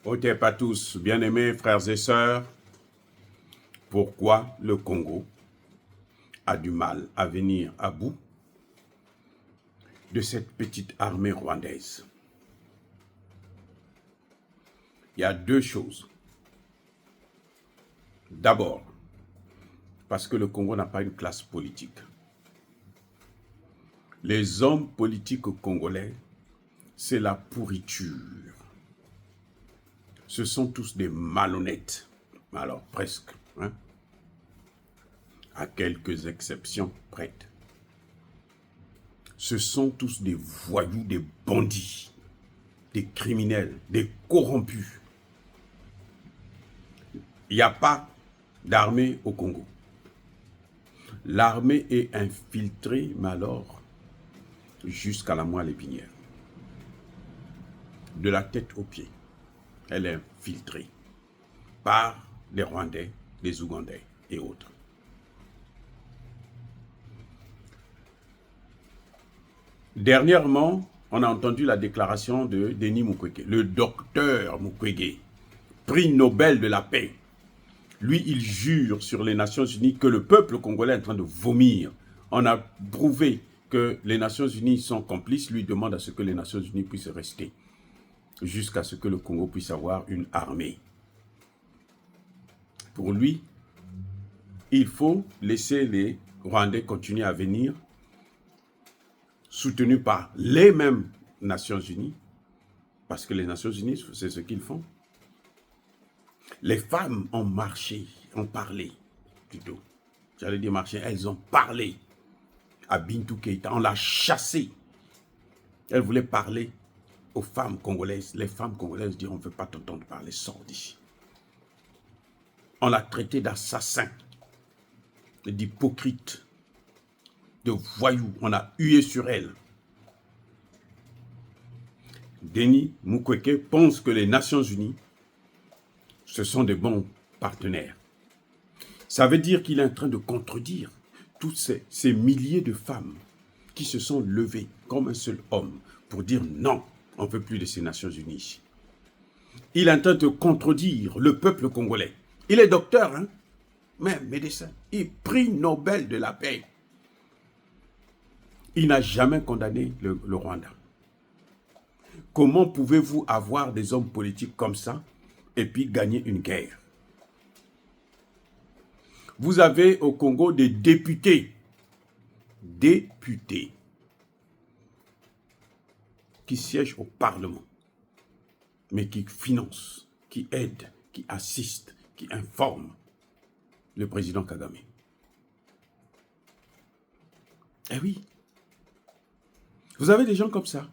Otep à tous, bien-aimés frères et sœurs, pourquoi le Congo a du mal à venir à bout de cette petite armée rwandaise? Il y a deux choses. D'abord, parce que le Congo n'a pas une classe politique. Les hommes politiques congolais, c'est la pourriture. Ce sont tous des malhonnêtes. Alors, presque, hein? À quelques exceptions prêtes. Ce sont tous des voyous, des bandits, des criminels, des corrompus. Il n'y a pas d'armée au Congo. L'armée est infiltrée, mais alors, jusqu'à la moelle épinière. De la tête aux pieds, elle est infiltrée par les Rwandais, les Ougandais et autres. Dernièrement, on a entendu la déclaration de Denis Mukwege, le docteur Mukwege, prix Nobel de la paix. Lui, il jure sur les Nations Unies que le peuple congolais est en train de vomir. On a prouvé que les Nations Unies sont complices. Lui demande à ce que les Nations Unies puissent rester jusqu'à ce que le Congo puisse avoir une armée. Pour lui, il faut laisser les Rwandais continuer à venir, soutenus par les mêmes Nations Unies, parce que les Nations Unies, c'est ce qu'ils font. Les femmes ont marché, ont parlé, plutôt. J'allais dire marché, elles ont parlé à Bintou Keïta, on l'a chassée. Elle voulait parler aux femmes congolaises. Les femmes congolaises diront, on ne veut pas t'entendre parler, sors d'ici. On l'a traité d'assassin, d'hypocrite, de voyou. On a hué sur elle. Denis Mukwege pense que les Nations Unies, ce sont de bons partenaires. Ça veut dire qu'il est en train de contredire tous ces milliers de femmes qui se sont levées comme un seul homme pour dire non, on ne veut plus de ces Nations Unies. Il est en train de contredire le peuple congolais. Il est docteur, hein, mais médecin. Il prix Nobel de la paix. Il n'a jamais condamné le Rwanda. Comment pouvez-vous avoir des hommes politiques comme ça et puis gagner une guerre? Vous avez au Congo des députés qui siègent au Parlement, mais qui financent, qui aident, qui assistent, qui informent le président Kagame. Eh oui, vous avez des gens comme ça.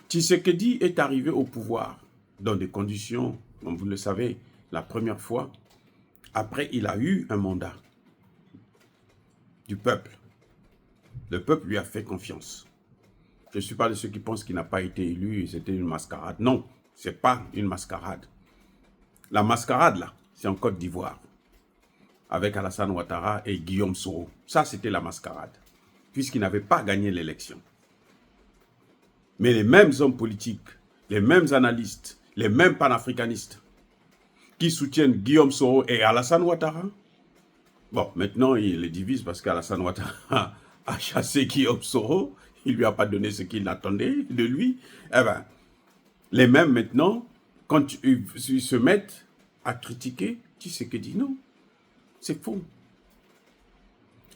Tshisekedi est arrivé au pouvoir dans des conditions, comme vous le savez, la première fois. Après, il a eu un mandat du peuple. Le peuple lui a fait confiance. Je ne suis pas de ceux qui pensent qu'il n'a pas été élu et c'était une mascarade. Non, ce n'est pas une mascarade. La mascarade, là, c'est en Côte d'Ivoire, avec Alassane Ouattara et Guillaume Soro. Ça, c'était la mascarade, puisqu'il n'avait pas gagné l'élection. Mais les mêmes hommes politiques, les mêmes analystes, les mêmes panafricanistes qui soutiennent Guillaume Soro et Alassane Ouattara, bon, maintenant, il les divise parce qu'Alassane Ouattara a chassé Guillaume Soro, il ne lui a pas donné ce qu'il attendait de lui. Eh bien, les mêmes maintenant, quand ils se mettent à critiquer, Tshisekedi, non, c'est faux.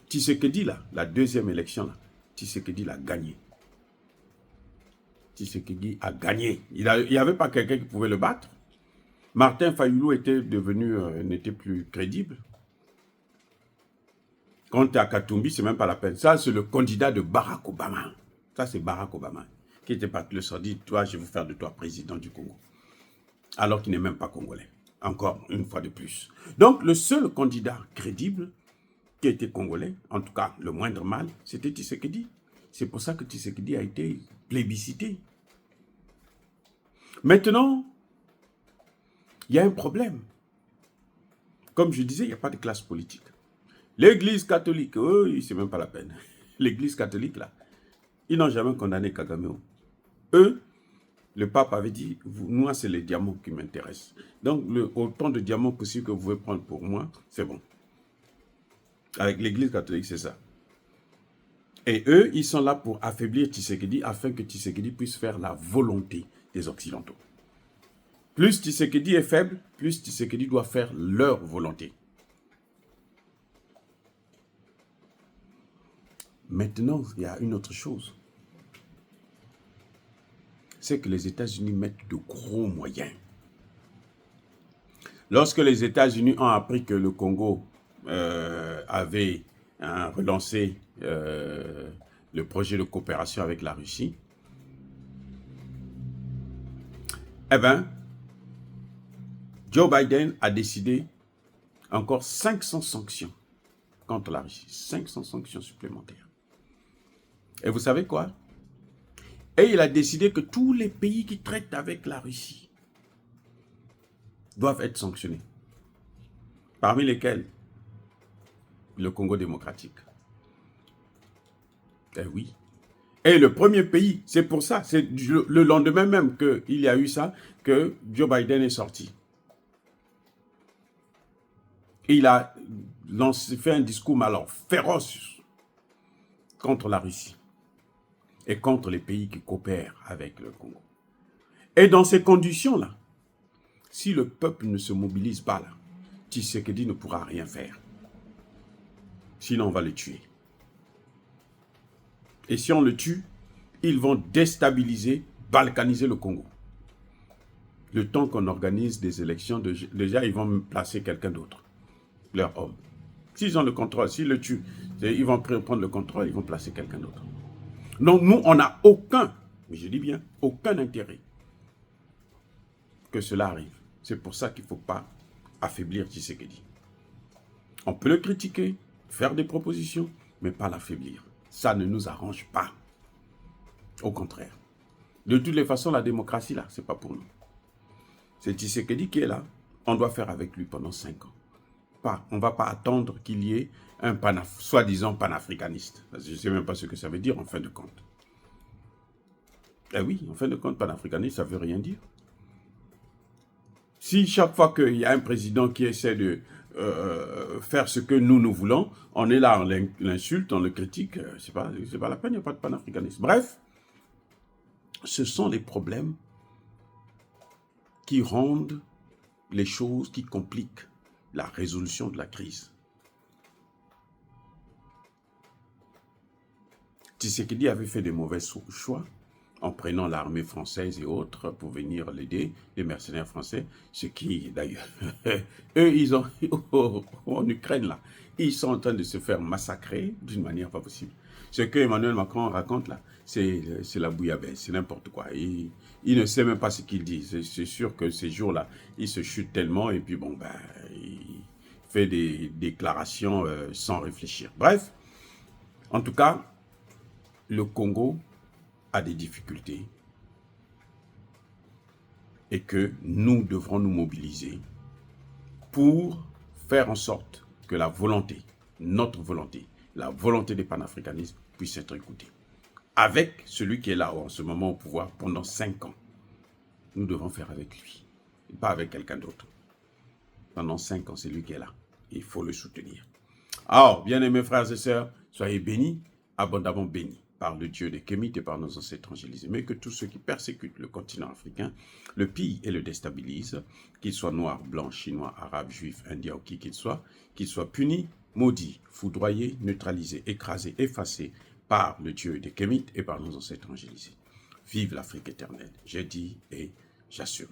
Tshisekedi, là, la deuxième élection, là, Tshisekedi l'a gagné. Tshisekedi a gagné. Il n'y avait pas quelqu'un qui pouvait le battre. Martin Fayulu n'était plus crédible. Quant à Katumbi, ce n'est même pas la peine. Ça, c'est le candidat de Barack Obama. Ça, c'est Barack Obama qui était parti le soir, dit, toi, je vais faire de toi président du Congo. Alors qu'il n'est même pas congolais. Encore une fois de plus. Donc, le seul candidat crédible qui était congolais, en tout cas le moindre mal, c'était Tshisekedi. C'est pour ça que Tshisekedi a été plébiscité. Maintenant, il y a un problème. Comme je disais, il n'y a pas de classe politique. L'église catholique, oui, c'est même pas la peine. L'église catholique, là, ils n'ont jamais condamné Kagame. Eux, le pape avait dit, moi, c'est les diamants qui m'intéressent. Donc, autant de diamants possible que vous pouvez prendre pour moi, c'est bon. Avec l'Église catholique, c'est ça. Et eux, ils sont là pour affaiblir Tshisekedi afin que Tshisekedi puisse faire la volonté des Occidentaux. Plus Tshisekedi est faible, plus Tshisekedi doit faire leur volonté. Maintenant, il y a une autre chose. C'est que les États-Unis mettent de gros moyens. Lorsque les États-Unis ont appris que le Congo avait relancé le projet de coopération avec la Russie, eh bien, Joe Biden a décidé encore 500 sanctions contre la Russie. 500 sanctions supplémentaires. Et vous savez quoi? Et il a décidé que tous les pays qui traitent avec la Russie doivent être sanctionnés. Parmi lesquels le Congo démocratique. Eh oui. Et le premier pays, c'est pour ça, c'est le lendemain même qu'il y a eu ça, que Joe Biden est sorti. Et il a fait un discours alors féroce contre la Russie et contre les pays qui coopèrent avec le Congo. Et dans ces conditions-là, si le peuple ne se mobilise pas là, Tshisekedi ne pourra rien faire. Sinon, on va le tuer. Et si on le tue, ils vont déstabiliser, balkaniser le Congo. Le temps qu'on organise des élections, déjà, ils vont placer quelqu'un d'autre, leur homme. S'ils ont le contrôle, s'ils le tuent, ils vont prendre le contrôle, ils vont placer quelqu'un d'autre. Donc, nous, on n'a aucun, mais je dis bien, aucun intérêt que cela arrive. C'est pour ça qu'il ne faut pas affaiblir Tshisekedi. On peut le critiquer, faire des propositions, mais pas l'affaiblir. Ça ne nous arrange pas. Au contraire. De toutes les façons, la démocratie, là, ce n'est pas pour nous. C'est Tshisekedi qui est là. On doit faire avec lui pendant 5 ans. On ne va pas attendre qu'il y ait un soi-disant panafricaniste. Je ne sais même pas ce que ça veut dire en fin de compte. Eh oui, en fin de compte, panafricaniste, ça ne veut rien dire. Si chaque fois qu'il y a un président qui essaie de faire ce que nous voulons, on est là, on l'insulte, on le critique, c'est pas la peine, il n'y a pas de panafricanisme. Bref, ce sont les problèmes qui rendent les choses, qui compliquent la résolution de la crise. Tshisekedi avait fait des mauvais choix en prenant l'armée française et autres pour venir l'aider, les mercenaires français, ce qui d'ailleurs, eux, ils ont, en Ukraine là, ils sont en train de se faire massacrer d'une manière pas possible. Ce que Emmanuel Macron raconte là, c'est la bouillabaisse, c'est n'importe quoi. Il ne sait même pas ce qu'il dit. C'est sûr que ces jours-là, il se chute tellement et puis bon, ben, il fait des déclarations sans réfléchir. Bref, en tout cas, le Congo a des difficultés et que nous devrons nous mobiliser pour faire en sorte que la volonté, notre volonté, la volonté des panafricanistes puisse être écoutée. Avec celui qui est là en ce moment au pouvoir pendant 5 ans, nous devons faire avec lui, et pas avec quelqu'un d'autre. Pendant 5 ans, c'est lui qui est là. Il faut le soutenir. Alors, bien-aimés frères et sœurs, soyez bénis, abondamment bénis par le Dieu des Kémites et par nos ancêtres angélisés, mais que tous ceux qui persécutent le continent africain le pillent et le déstabilisent, qu'ils soient noirs, blancs, chinois, arabes, juifs, indiens ou qui qu'ils soient punis, maudits, foudroyés, neutralisés, écrasés, effacés par le Dieu des Kémites et par nos ancêtres angélisés. Vive l'Afrique éternelle, j'ai dit et j'assume.